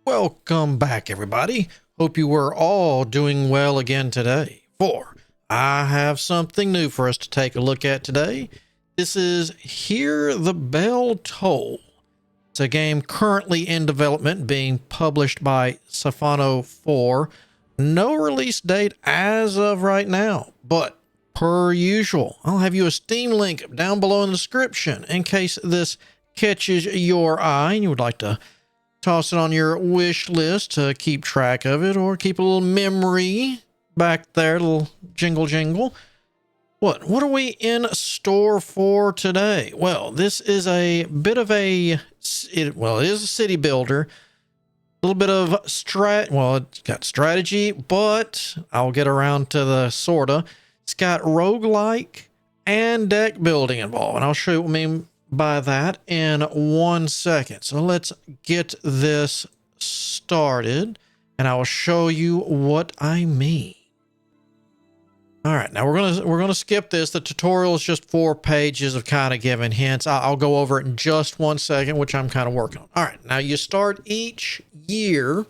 Welcome back, everybody. Hope you were all doing well again today. For I have something new for us to take a look at today. This is Hear the Bell Toll. It's a game currently in development, being published by Safano 4. No release date as of right now, but per usual, I'll have you a Steam link down below in the description in case this catches your eye and you would like to toss it on your wish list to keep track of it or keep a little memory back there, a little jingle. What are we in store for today? Well, this is a bit of it is a city builder. A little bit of it's got strategy, but I'll get around to the sorta. It's got roguelike and deck building involved, and I'll show you what I mean by that in 1 second. So let's get this started, and I will show you what I mean. All right, now we're gonna skip this. The tutorial is just 4 pages of kind of giving hints. I'll go over it in just 1 second, which I'm kind of working on. All right, now you start each year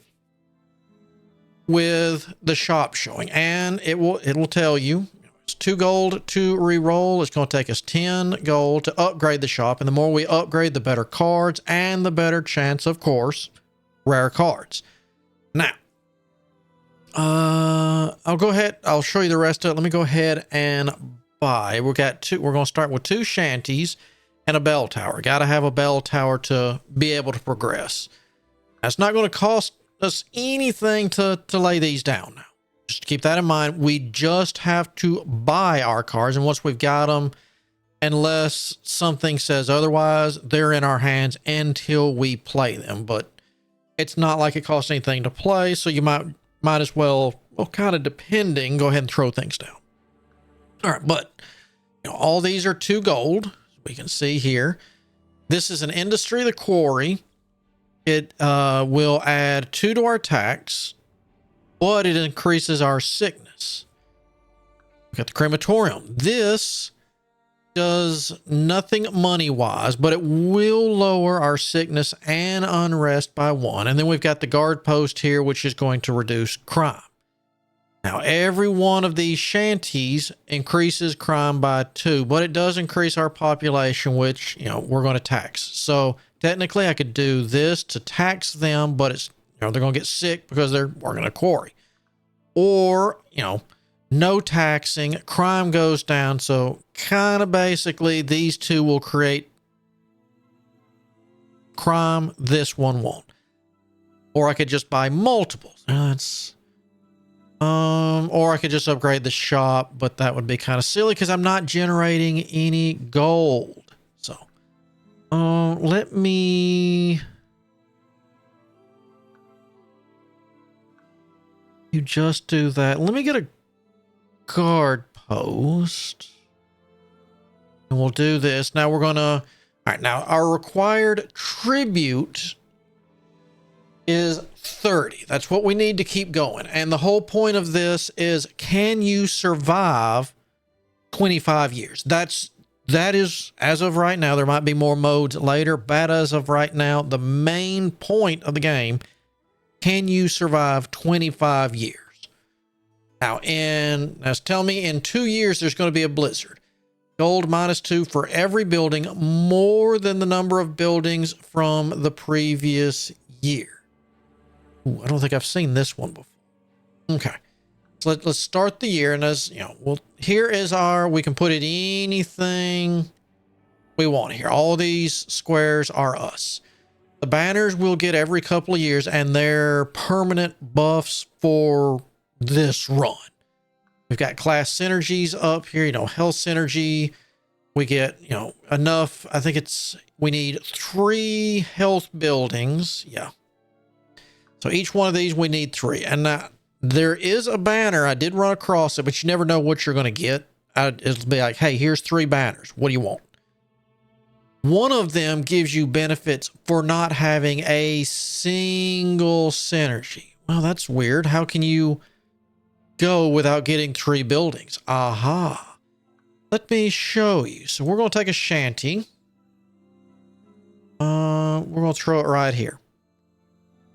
with the shop showing, and it'll tell you it's 2 gold to re-roll. It's going to take us 10 gold to upgrade the shop, and the more we upgrade, the better cards and the better chance, of course, rare cards. Now, I'll go ahead. I'll show you the rest of it. Let me go ahead and buy. We're going to start with 2 shanties and a bell tower. Got to have a bell tower to be able to progress. That's not going to cost us anything to lay these down now. Just keep that in mind. We just have to buy our cards, and once we've got them, unless something says otherwise, they're in our hands until we play them. But it's not like it costs anything to play, so you might as well, kind of depending, go ahead and throw things down. All right, but all these are 2 gold. We can see here. This is an industry, the quarry. It will add 2 to our tax, but it increases our sickness. We got the crematorium. This does nothing money-wise, but it will lower our sickness and unrest by 1. And then we've got the guard post here, which is going to reduce crime. Now, every one of these shanties increases crime by 2, but it does increase our population, which, we're going to tax. So technically, I could do this to tax them, but it's, they're going to get sick because they're working a quarry. Or, no taxing, crime goes down. So kind of basically these 2 will create crime, this one won't. Or I could just buy multiples. Or I could just upgrade the shop, but that would be kind of silly because I'm not generating any gold. So let me... You just do that. Let me get a guard post. And we'll do this. Now we're going to... All right, now our required tribute is 30. That's what we need to keep going. And the whole point of this is, can you survive 25 years? That is, as of right now, there might be more modes later, but as of right now, the main point of the game, can you survive 25 years? Now, tell me in 2 years, there's going to be a blizzard. Gold -2 for every building, more than the number of buildings from the previous year. Ooh, I don't think I've seen this one before. Okay. So let's start the year. And as here is we can put it anything we want here. All these squares are us. The banners we'll get every couple of years, and they're permanent buffs for this run. We've got class synergies up here, health synergy. We get, enough. I think we need 3 health buildings. Yeah. So each one of these, we need 3. And now there is a banner. I did run across it, but you never know what you're going to get. It'll be like, hey, here's 3 banners. What do you want? One of them gives you benefits for not having a single synergy. Well, that's weird. How can you go without getting 3 buildings? Aha. Let me show you. So we're going to take a shanty. We're going to throw it right here.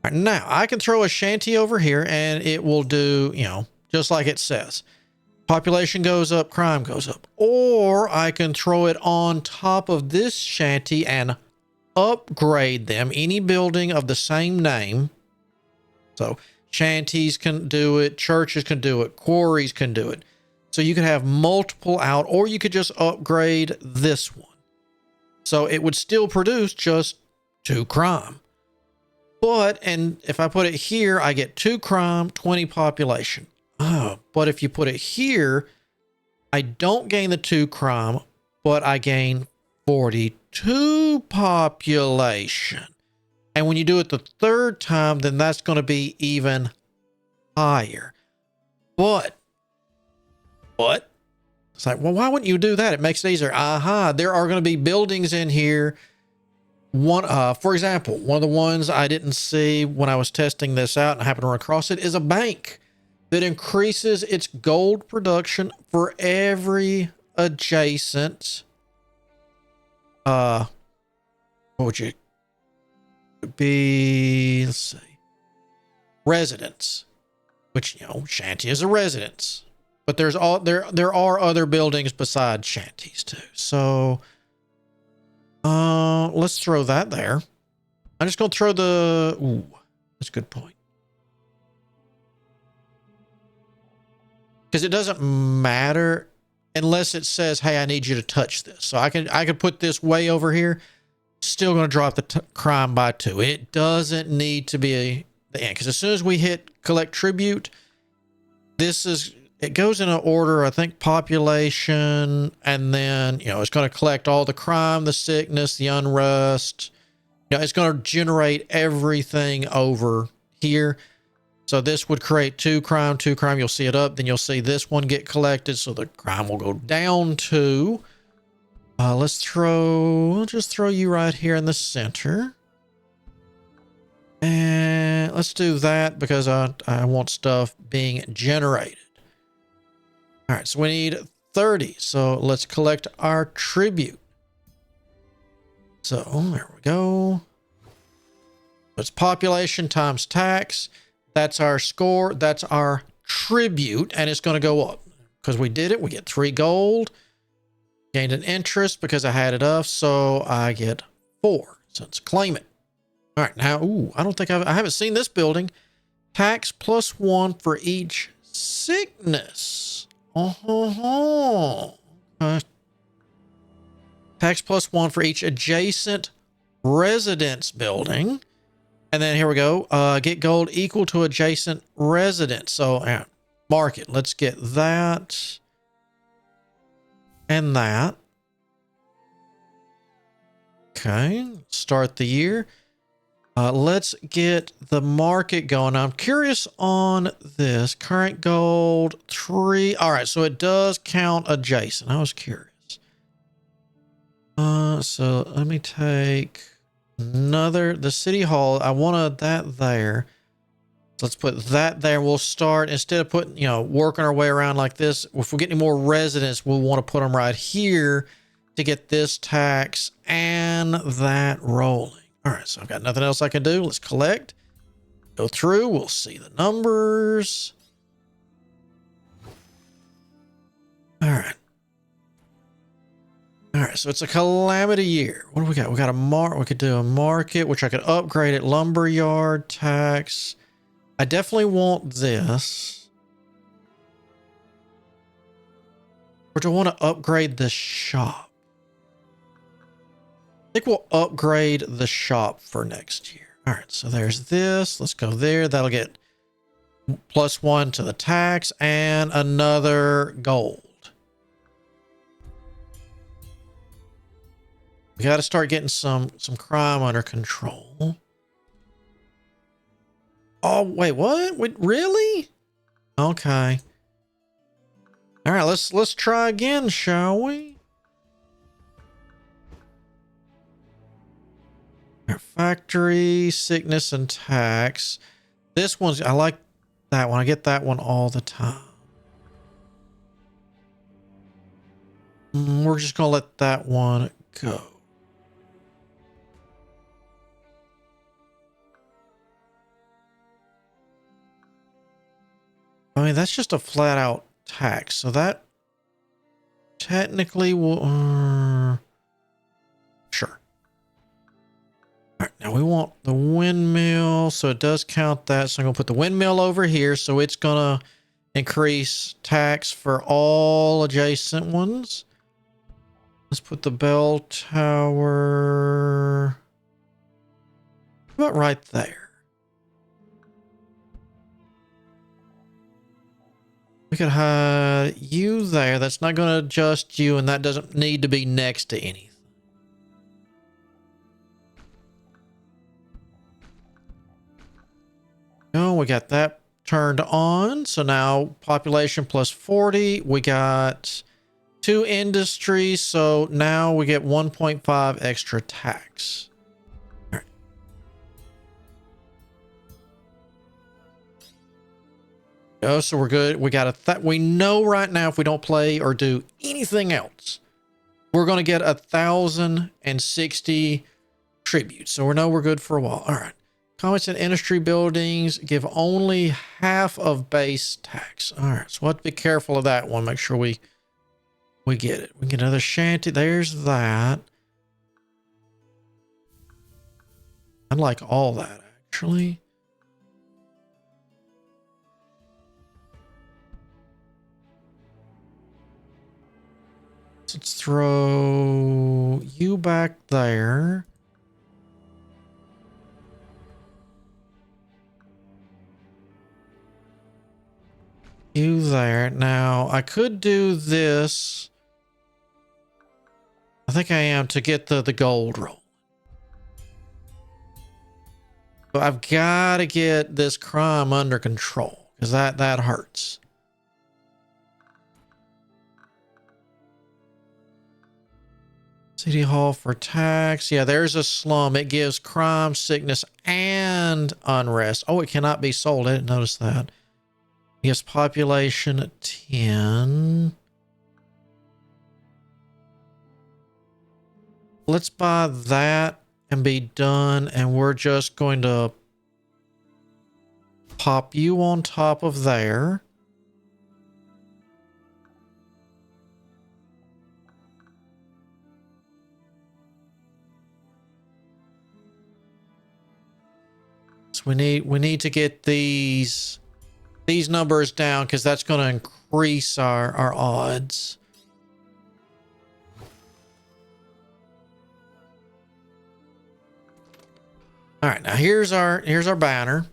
All All right, now I can throw a shanty over here and it will do, you know, just like it says. Population goes up, crime goes up. Or I can throw it on top of this shanty and upgrade them. Any building of the same name. So shanties can do it, churches can do it, quarries can do it. So you could have multiple out, or you could just upgrade this one. So it would still produce just 2 crime. But, and if I put it here, I get 2 crime, 20 population. Oh, but if you put it here, I don't gain the 2 crime, but I gain 42 population. And when you do it the 3rd time, then that's going to be even higher. But, it's like, well, why wouldn't you do that? It makes it easier. Aha, there are going to be buildings in here. One, for example, one of the ones I didn't see when I was testing this out and I happened to run across it is a bank that increases its gold production for every adjacent, what would you be? Let's see, residence, which, you know, shanty is a residence, but there are other buildings besides shanties too. So, let's throw that there. I'm just going to throw ooh, that's a good point. Because it doesn't matter unless it says, hey, I need you to touch this. So I can put this way over here. Still going to drop the crime by 2. It doesn't need to be the end. Because as soon as we hit collect tribute, it goes in an order, I think, population, and then, you know, it's going to collect all the crime, the sickness, the unrest. You know, it's going to generate everything over here. So this would create 2 crime, 2 crime. You'll see it up. Then you'll see this one get collected. So the crime will go down to, we'll just throw you right here in the center. And let's do that because I want stuff being generated. All right, so we need 30. So let's collect our tribute. So there we go. It's population times tax. That's our score. That's our tribute. And it's going to go up because we did it. We get 3 gold. Gained an interest because I had it up. So I get 4. So let's claim it. All right. Now, ooh, I don't think I haven't seen this building. Tax plus 1 for each sickness. Tax plus 1 for each adjacent residence building. And then here we go. Get gold equal to adjacent residence. So market. Let's get that and that. Okay. Start the year. Let's get the market going. I'm curious on this. Current gold 3. All right. So it does count adjacent. I was curious. So let me take the city hall. I wanted that there. So let's put that there. We'll start, instead of putting, working our way around like this, if we get any more residents, we'll want to put them right here to get this tax and that rolling. All right. So I've got nothing else I can do. Let's collect, go through. We'll see the numbers. All right. All right, so it's a calamity year. What do we got? We got we could do a market, which I could upgrade it. Lumberyard tax. I definitely want this. Or do I want to upgrade the shop? I think we'll upgrade the shop for next year. All right, so there's this. Let's go there. That'll get +1 to the tax and another gold. We got to start getting some crime under control. Oh, wait, what? Wait, really? Okay. All right, let's try again, shall we? Our factory, sickness, and tax. This one's, I like that one. I get that one all the time. We're just going to let that one go. I mean, that's just a flat out tax. So that technically will... sure. All right, now we want the windmill. So it does count that. So I'm going to put the windmill over here. So it's going to increase tax for all adjacent ones. Let's put the bell tower about right there. We could hide you there. That's not going to adjust you, and that doesn't need to be next to anything. Oh, we got that turned on. So now population plus 40. We got 2 industries. So now we get 1.5 extra tax. All right. Oh, so we're good. We got we know right now if we don't play or do anything else, we're going to get 1,060 tribute. So we know we're good for a while. All right. Comments and industry buildings give only half of base tax. All right. So we'll have to be careful of that one. Make sure we get it. We get another shanty. There's that. I like all that, actually. Let's throw you back there. You there. Now, I could do this. I think I am to get the gold roll. But I've got to get this crime under control because that hurts. City Hall for tax. Yeah, there's a slum. It gives crime, sickness, and unrest. Oh, it cannot be sold. I didn't notice that. It gives population 10. Let's buy that and be done. And we're just going to pop you on top of there. So we need to get these numbers down because that's going to increase our odds. All right, now here's our banner.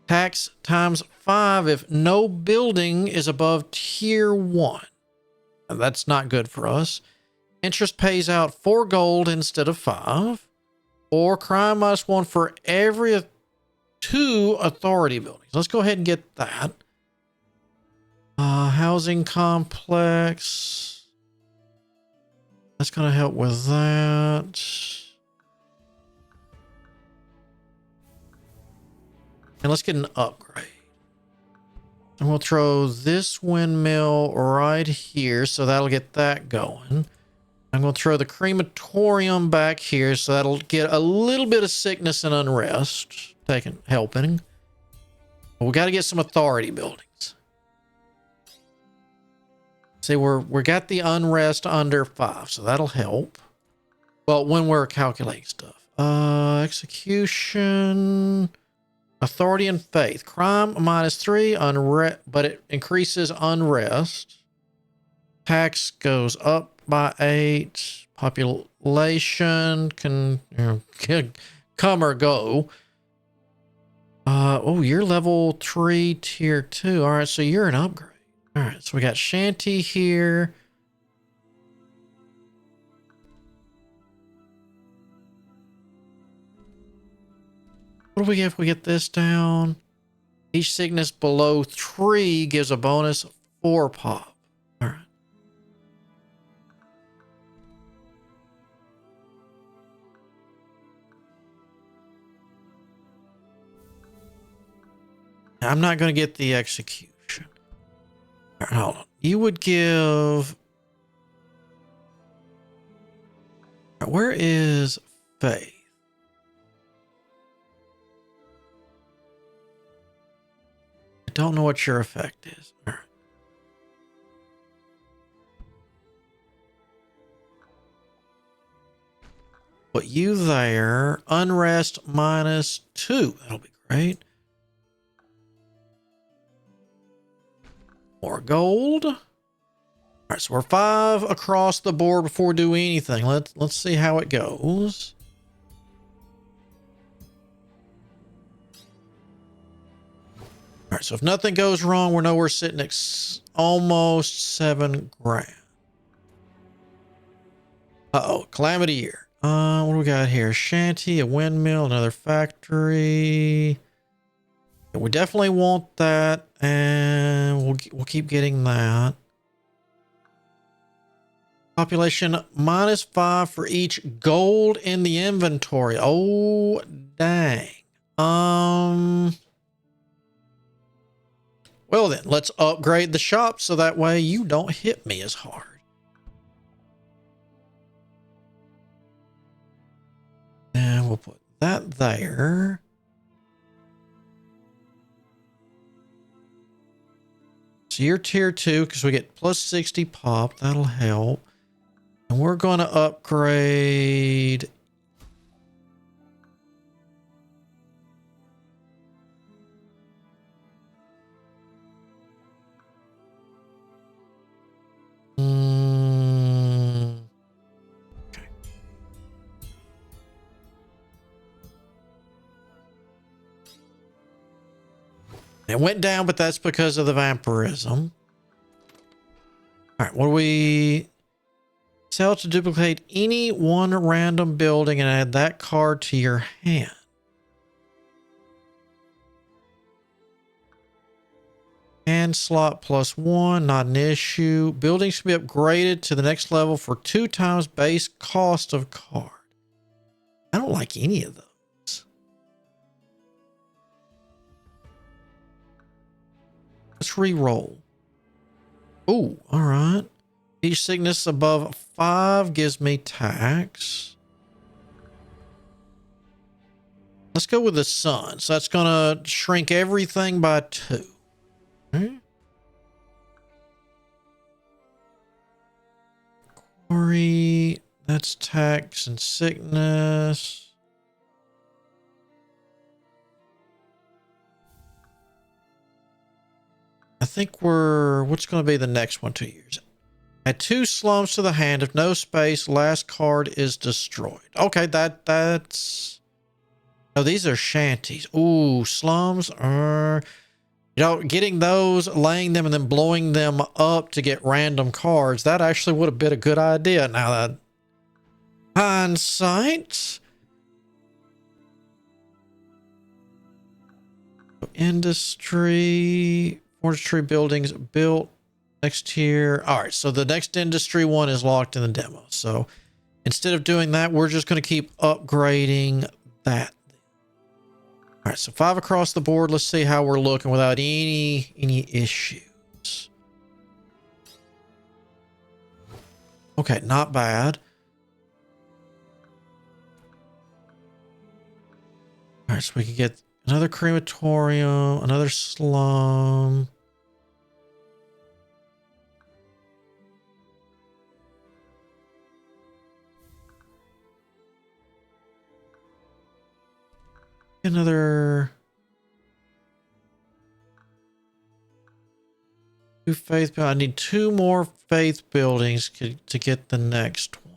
Tax times 5 if no building is above tier 1. Now, that's not good for us. Interest pays out 4 gold instead of 5. Or crime -1 for every 2 authority buildings. Let's go ahead and get that. Housing complex. That's going to help with that. And let's get an upgrade. And we'll throw this windmill right here. So that'll get that going. I'm going to throw the crematorium back here. So that'll get a little bit of sickness and unrest. Helping. But we got to get some authority buildings. See, we got the unrest under 5. So that'll help. Well, when we're calculating stuff. Execution... Authority and faith. Crime -3, unrest, but it increases unrest. Tax goes up by 8. Population can come or go. Oh, you're level 3, tier 2. All right, so you're an upgrade. All right, so we got shanty here. What do we get if we get this down? Each sickness below 3 gives a bonus 4 pop. All right. I'm not going to get the execution. All right, hold on. You would give... Where is faith? I don't know what your effect is. All right. Put you there. Unrest -2. That'll be great. More gold. All right, so we're 5 across the board before we do anything. Let's see how it goes. All right, so if nothing goes wrong, we know we're sitting at almost 7 grand. Uh-oh, calamity year. What do we got here? Shanty, a windmill, another factory. We definitely want that, and we'll keep getting that. Population -5 for each gold in the inventory. Oh, dang. Well then, let's upgrade the shop so that way you don't hit me as hard. And we'll put that there. So you're tier 2 because we get plus 60 pop. That'll help. And we're going to upgrade. Okay. It went down, but that's because of the vampirism. All right, what do we sell to duplicate any one random building and add that card to your hand? Hand slot +1, not an issue. Buildings can be upgraded to the next level for 2 times base cost of card. I don't like any of those. Let's re-roll. Oh, all right. Each sickness above 5 gives me tax. Let's go with the sun. So that's going to shrink everything by 2. Quarry, that's tax and sickness. I think what's going to be the next one? 2 years. Add 2 slums to the hand. If no space, last card is destroyed. Okay, that's... Oh, these are shanties. Ooh, slums are... You know, getting those, laying them, and then blowing them up to get random cards, that actually would have been a good idea. Now that hindsight. Industry, forestry buildings built next year. All right, so the next industry one is locked in the demo. So instead of doing that, we're just going to keep upgrading that. All right, so 5 across the board. Let's see how we're looking without any issues. Okay, not bad. All right, so we can get another crematorium, another slum. Another 2 faith. I need 2 more faith buildings to get the next one.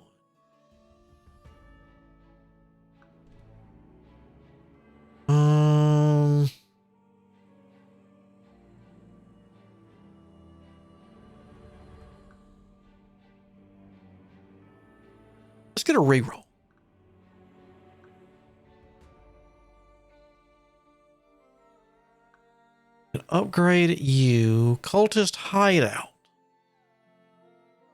Let's get a reroll. Upgrade you. Cultist hideout.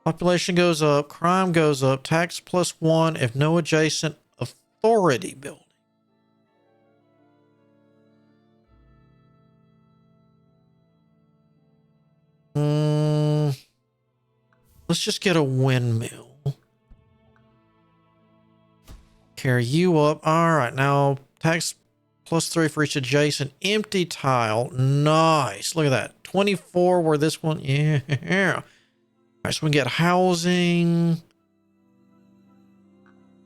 Population goes up. Crime goes up. Tax +1 if no adjacent authority building. Let's just get a windmill. Carry you up. All right, now tax +3 for each adjacent empty tile. Nice. Look at that. 24 where this one. Yeah. All right, so we can get housing.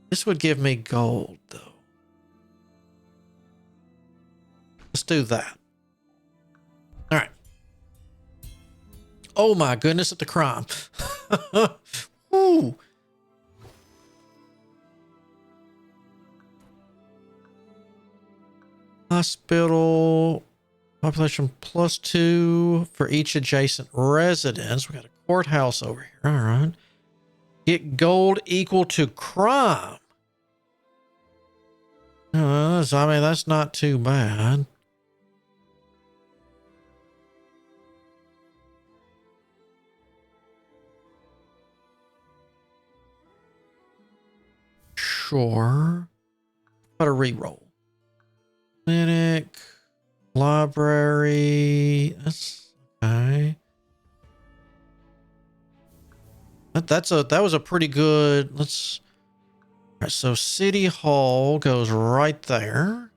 This would give me gold, though. Let's do that. All right. Oh, my goodness, at the crime. Ooh. Hospital. Population +2 for each adjacent residence. We got a courthouse over here. All right. Get gold equal to crime. So, I mean, that's not too bad. Sure. Got a reroll. Clinic. Library. That's okay. That was a pretty good. Let's. All right, so City Hall goes right there.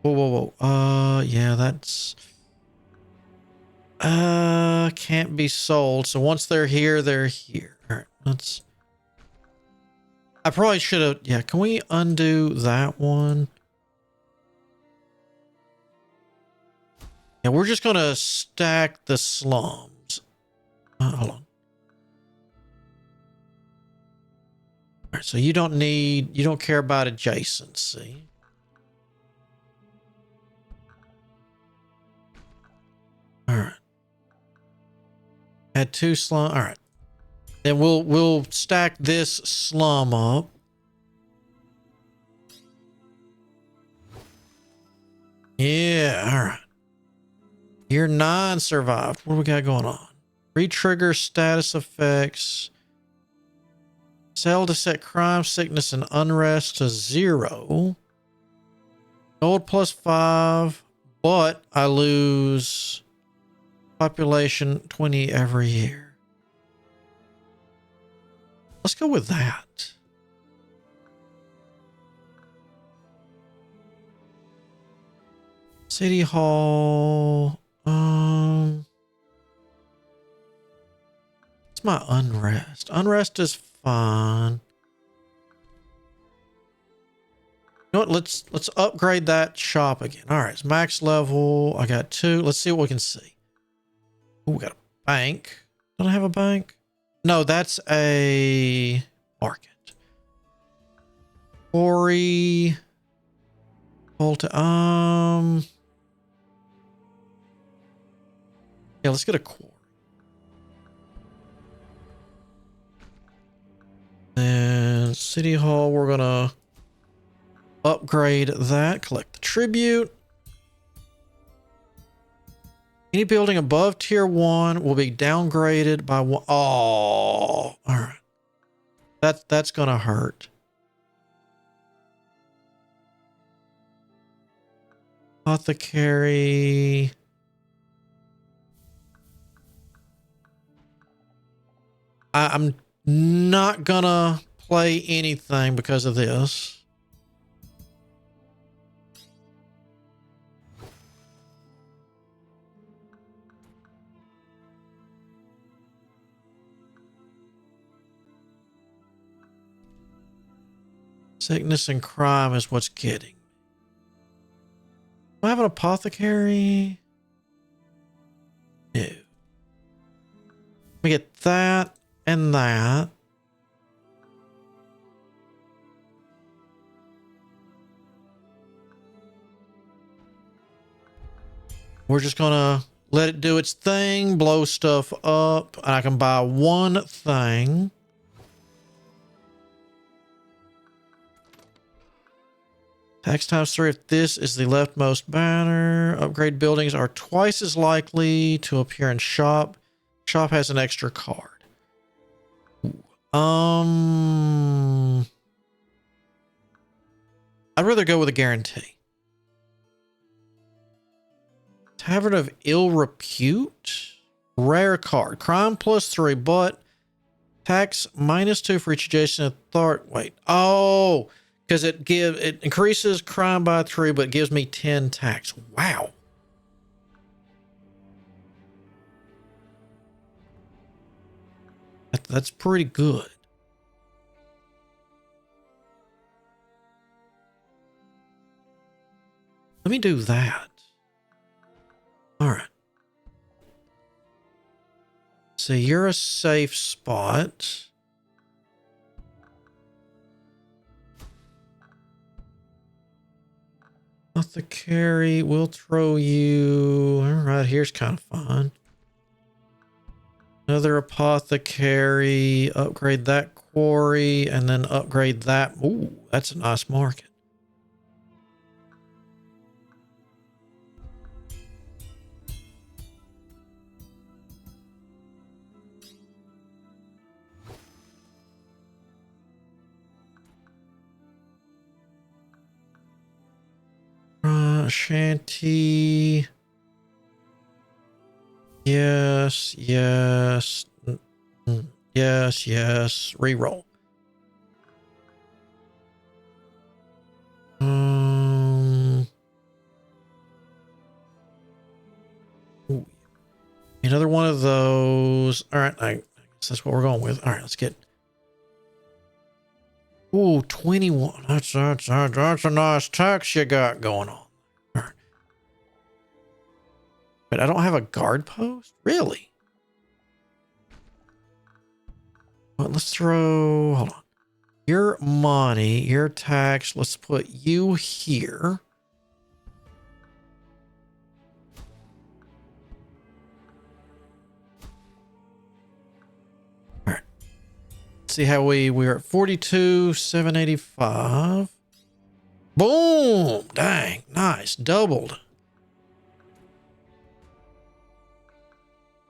Whoa, whoa, whoa. Yeah, that's. Can't be sold. So once they're here, they're here. All right, let's. I probably should have. Yeah, can we undo that one? Yeah, we're just gonna stack the slums. Hold on. All right, so you don't care about adjacency. All right. Add 2 slum. All right. Then we'll stack this slum up. Yeah, all right. Year 9 survived. What do we got going on? Retrigger status effects. Sell to set crime, sickness, and unrest to 0. Gold +5, but I lose population 20 every year. Let's go with that. City Hall. What's my unrest? Unrest is fine. You know what? Let's upgrade that shop again. All right, it's max level. I got 2. Let's see what we can see. Oh, we got a bank. Don't I have a bank? No, that's a market. Quarry. Yeah, let's get a quarry. Then City Hall, we're gonna upgrade that. Collect the tribute. Any building above tier 1 will be downgraded by 1. Oh, all right. That's gonna hurt. Apothecary. I'm not gonna play anything because of this. Sickness and crime is what's getting. Do I have an apothecary? No. We get that and that. We're just gonna let it do its thing, blow stuff up, and I can buy 1 thing. Tax ×3 if this is the leftmost banner. Upgrade buildings are twice as likely to appear in shop. Shop has an extra card. I'd rather go with a guarantee. Tavern of Ill Repute. Rare card. Crime +3, but tax -2 for each adjacent authority. Wait. Oh, Because it increases crime by 3, but it gives me 10 tax. Wow. That's pretty good. Let me do that. All right. So you're a safe spot. Apothecary, we'll throw you. All right, here's kind of fun. Another apothecary, upgrade that quarry, and then upgrade that. Ooh, that's a nice market. Shanty. Yes, yes. Yes, yes. Reroll. Ooh, another one of those. All right, I guess that's what we're going with. All right, let's get. Ooh, 21. That's a nice tax you got going on. All right. But I don't have a guard post? Really? Well, let's throw. Hold on. Your money, your tax. Let's put you here. All right. Let's see how we're at 42, 785. Boom! Dang, nice. Doubled.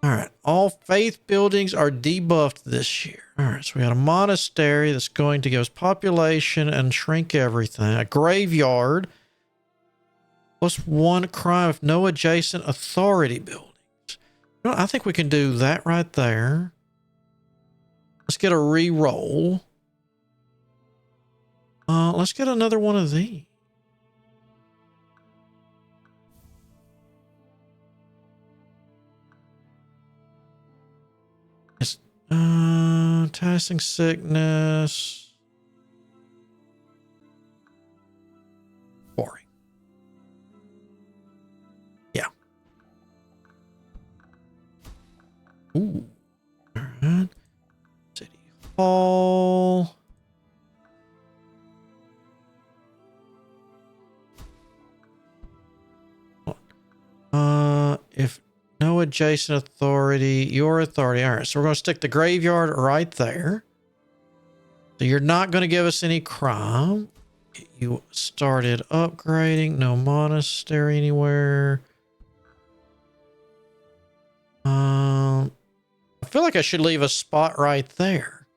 All right. All faith buildings are debuffed this year. All right. So we got a monastery that's going to give us population and shrink everything. A graveyard. +1 crime if no adjacent authority buildings. You know, I think we can do that right there. Let's get a re-roll. Let's get another one of these. It's, tasking sickness. Boring. Yeah. Ooh. All right. City Hall. If no adjacent authority, your authority. All right, so we're going to stick the graveyard right there. So you're not going to give us any crime. You started upgrading. No monastery anywhere. I feel like I should leave a spot right there.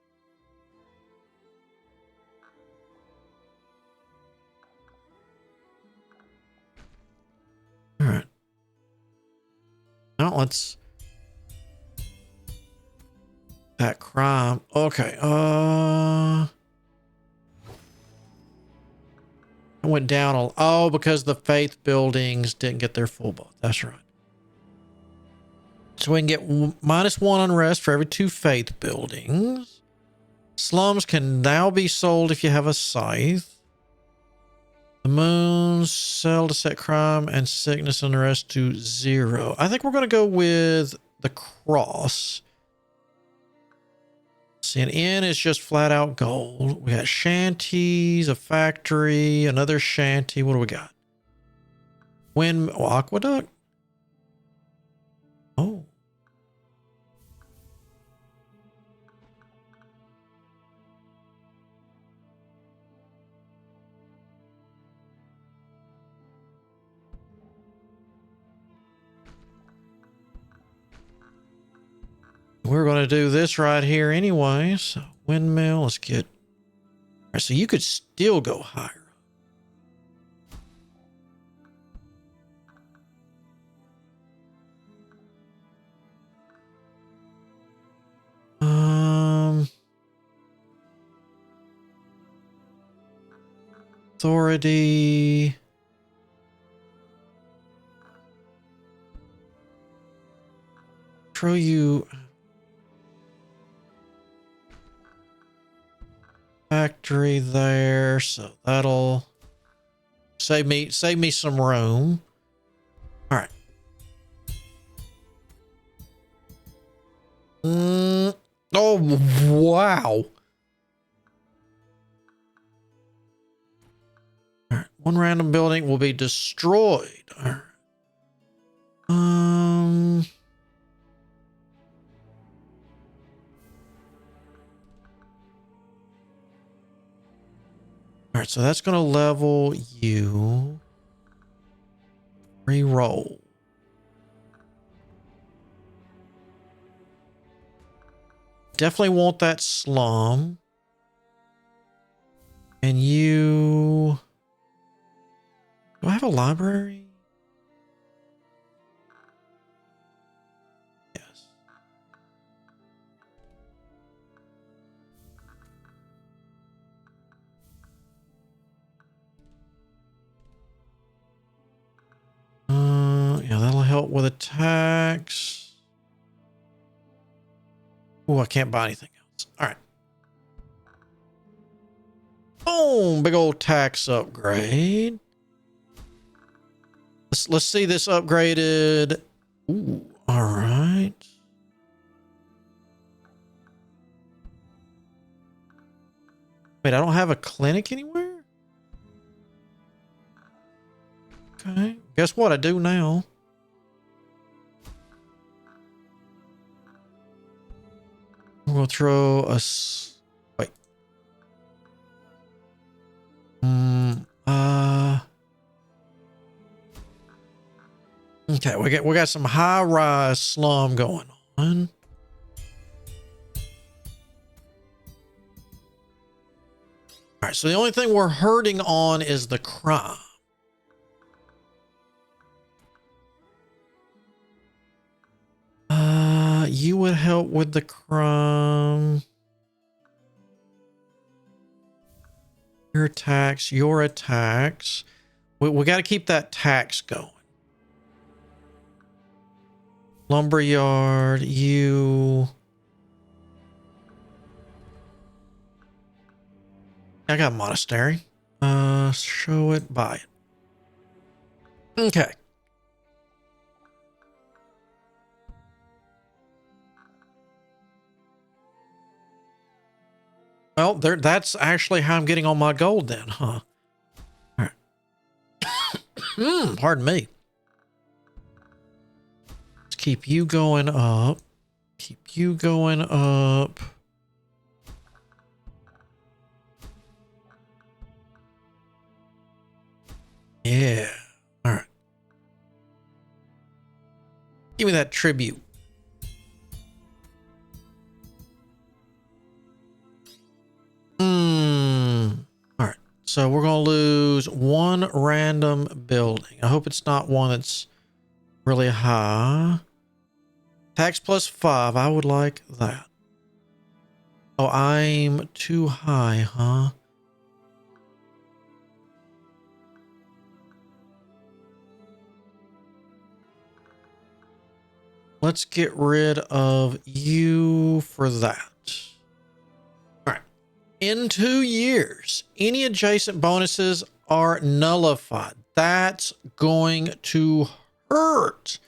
All right. Now let's that crime. Okay. I went down. Oh, because the faith buildings didn't get their full buff. That's right. So we can get -1 unrest for every 2 faith buildings. Slums can now be sold if you have a scythe. The moons sell to set crime and sickness and unrest to 0. I think we're going to go with the cross. See, an inn is just flat out gold. We got shanties, a factory, another shanty. What do we got? Aqueduct? Oh. We're going to do this right here anyway. So windmill, let's get. All right, so you could still go higher. authority. Throw you factory there, so that'll save me some room. All right. Oh wow! All right, one random building will be destroyed. All right. All right, so that's going to level you. Reroll. Definitely want that slum. And you... Do I have a library? Yes. Yeah, that'll help with attacks. Oh, I can't buy anything else. All right. Boom! Big old tax upgrade. Let's see this upgraded. Ooh, all right. Wait, I don't have a clinic anywhere? Okay. Guess what I do now? I'm gonna throw a... Wait. Okay, we got some high-rise slum going on. All right, so the only thing we're hurting on is the crime. You would help with the crime. Your attacks. We got to keep that tax going. Lumberyard, you... I got monastery. Show it, buy it. Okay. Well, that's actually how I'm getting all my gold then, huh? All right. Pardon me. Let's keep you going up. Keep you going up. Yeah. All right. Give me that tribute. All right. So we're going to lose one random building. I hope it's not one that's really high. Tax plus 5. I would like that. Oh, I'm too high, huh? Let's get rid of you for that. All right. In 2 years, any adjacent bonuses are nullified. That's going to hurt.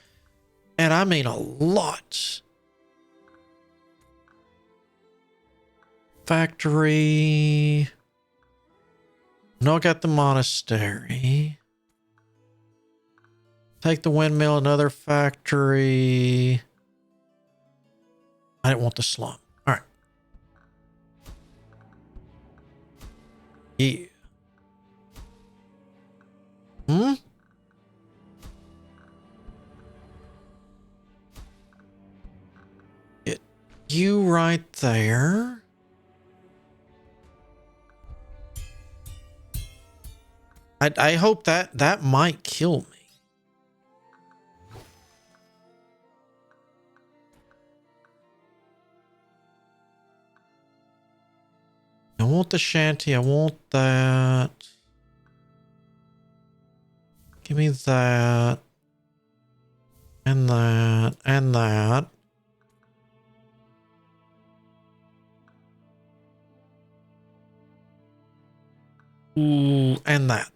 And I mean a lot. Factory. No, I got the monastery. Take the windmill, another factory. I didn't want the slum. All right. Yeah. Get you right there. I hope that might kill me. I want the shanty. I want that. Give me that. And that. And that. Ooh, and that.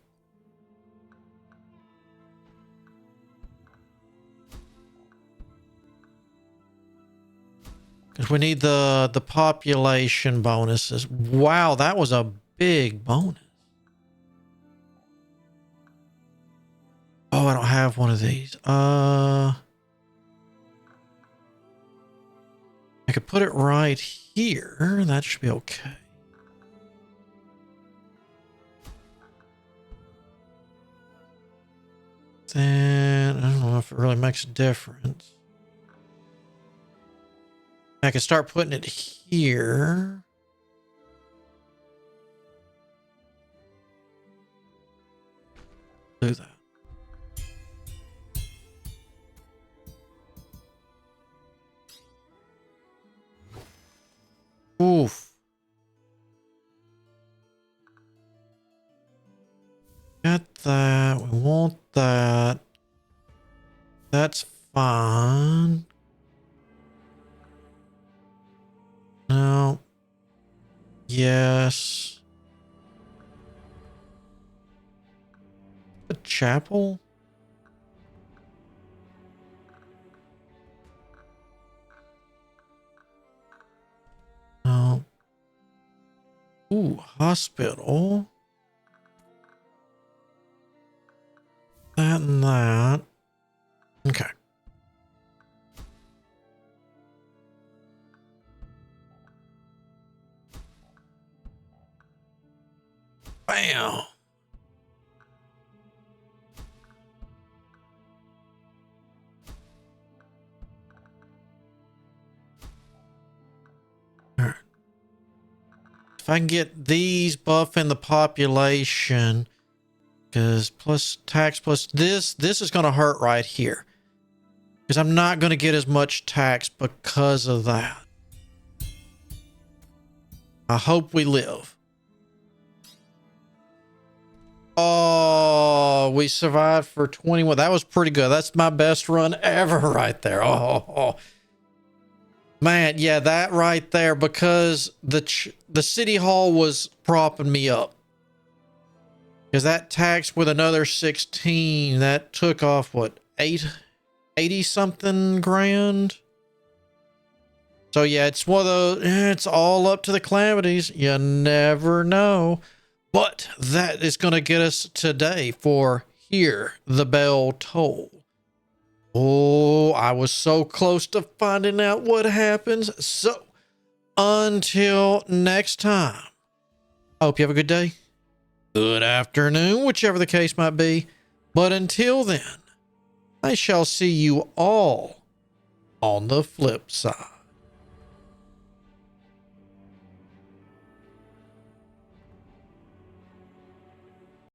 Because we need the population bonuses. Wow, that was a big bonus. Oh, I don't have one of these. I could put it right here. That should be okay. Then I don't know if it really makes a difference. I can start putting it here. Do that. Oof. Got that. We want that. That's fine. No. Yes. A chapel? No. Ooh, hospital. That and that. Okay. Bam. All right. If I can get these buffing the population, because plus tax plus this is going to hurt right here. Because I'm not going to get as much tax because of that. I hope we live. Oh, we survived for 21. That was pretty good. That's my best run ever right there. Oh, man. Yeah, that right there, because the city hall was propping me up. Because that tax with another 16, that took off what, 80 something grand? So yeah, it's one of those, it's all up to the calamities. You never know. But that is going to get us today for Hear the Bell Toll. Oh, I was so close to finding out what happens. So until next time, I hope you have a good day, good afternoon, whichever the case might be. But until then, I shall see you all on the flip side.